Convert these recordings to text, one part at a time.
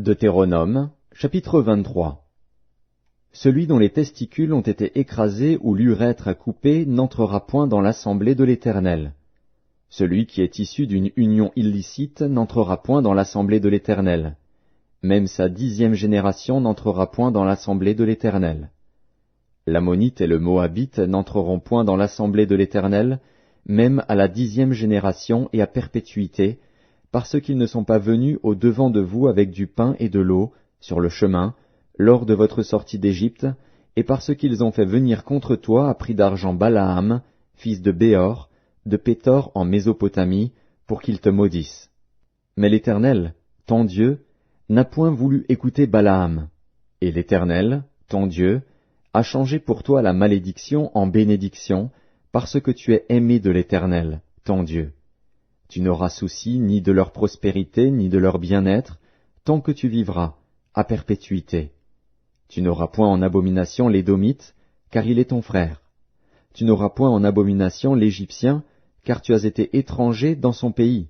Deutéronome, chapitre 23. Celui dont les testicules ont été écrasés ou l'urètre coupé n'entrera point dans l'assemblée de l'Éternel. Celui qui est issu d'une union illicite n'entrera point dans l'assemblée de l'Éternel. Même sa 10e génération n'entrera point dans l'assemblée de l'Éternel. L'Ammonite et le Moabite n'entreront point dans l'assemblée de l'Éternel, même à la 10e génération et à perpétuité, parce qu'ils ne sont pas venus au devant de vous avec du pain et de l'eau, sur le chemin, lors de votre sortie d'Égypte, et parce qu'ils ont fait venir contre toi à prix d'argent Balaam, fils de Béor, de Pétor en Mésopotamie, pour qu'il te maudisse. Mais l'Éternel, ton Dieu, n'a point voulu écouter Balaam, et l'Éternel, ton Dieu, a changé pour toi la malédiction en bénédiction, parce que tu es aimé de l'Éternel, ton Dieu. Tu n'auras souci ni de leur prospérité, ni de leur bien-être, tant que tu vivras, à perpétuité. Tu n'auras point en abomination l'Édomite, car il est ton frère. Tu n'auras point en abomination l'Égyptien, car tu as été étranger dans son pays.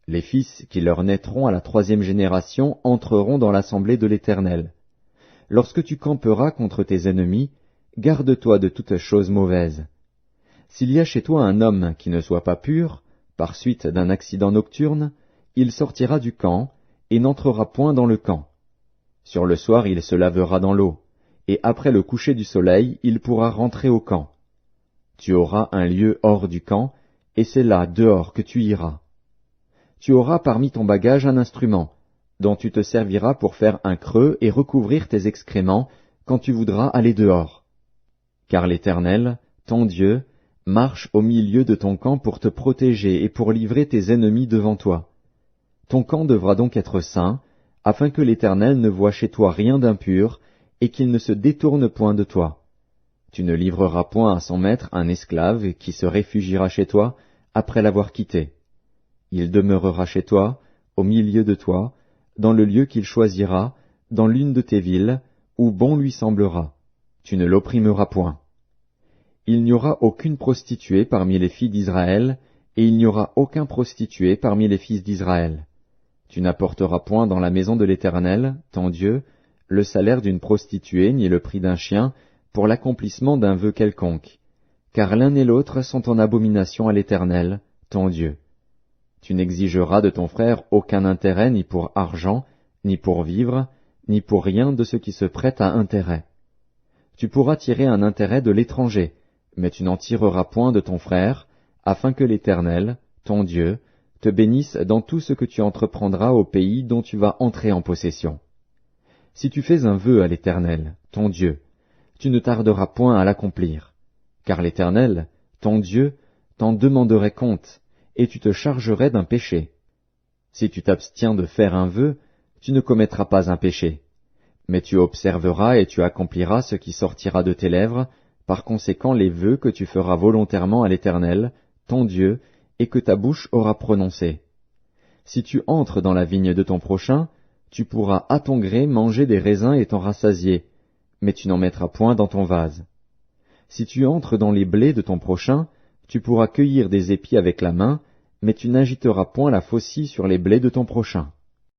Les fils qui leur naîtront à la 3e génération entreront dans l'assemblée de l'Éternel. Lorsque tu camperas contre tes ennemis, garde-toi de toute chose mauvaise. S'il y a chez toi un homme qui ne soit pas pur, par suite d'un accident nocturne, il sortira du camp, et n'entrera point dans le camp. Sur le soir il se lavera dans l'eau, et après le coucher du soleil il pourra rentrer au camp. Tu auras un lieu hors du camp, et c'est là, dehors, que tu iras. Tu auras parmi ton bagage un instrument, dont tu te serviras pour faire un creux et recouvrir tes excréments, quand tu voudras aller dehors. Car l'Éternel, ton Dieu, marche au milieu de ton camp pour te protéger et pour livrer tes ennemis devant toi. Ton camp devra donc être saint, afin que l'Éternel ne voie chez toi rien d'impur, et qu'il ne se détourne point de toi. Tu ne livreras point à son maître un esclave qui se réfugiera chez toi, après l'avoir quitté. Il demeurera chez toi, au milieu de toi, dans le lieu qu'il choisira, dans l'une de tes villes, où bon lui semblera. Tu ne l'opprimeras point. Il n'y aura aucune prostituée parmi les filles d'Israël, et il n'y aura aucun prostitué parmi les fils d'Israël. Tu n'apporteras point dans la maison de l'Éternel, ton Dieu, le salaire d'une prostituée ni le prix d'un chien, pour l'accomplissement d'un vœu quelconque, car l'un et l'autre sont en abomination à l'Éternel, ton Dieu. Tu n'exigeras de ton frère aucun intérêt ni pour argent, ni pour vivre, ni pour rien de ce qui se prête à intérêt. Tu pourras tirer un intérêt de l'étranger, mais tu n'en tireras point de ton frère, afin que l'Éternel, ton Dieu, te bénisse dans tout ce que tu entreprendras au pays dont tu vas entrer en possession. Si tu fais un vœu à l'Éternel, ton Dieu, tu ne tarderas point à l'accomplir, car l'Éternel, ton Dieu, t'en demanderait compte, et tu te chargerais d'un péché. Si tu t'abstiens de faire un vœu, tu ne commettras pas un péché, mais tu observeras et tu accompliras ce qui sortira de tes lèvres, par conséquent les vœux que tu feras volontairement à l'Éternel, ton Dieu, et que ta bouche aura prononcés. Si tu entres dans la vigne de ton prochain, tu pourras à ton gré manger des raisins et t'en rassasier, mais tu n'en mettras point dans ton vase. Si tu entres dans les blés de ton prochain, tu pourras cueillir des épis avec la main, mais tu n'agiteras point la faucille sur les blés de ton prochain.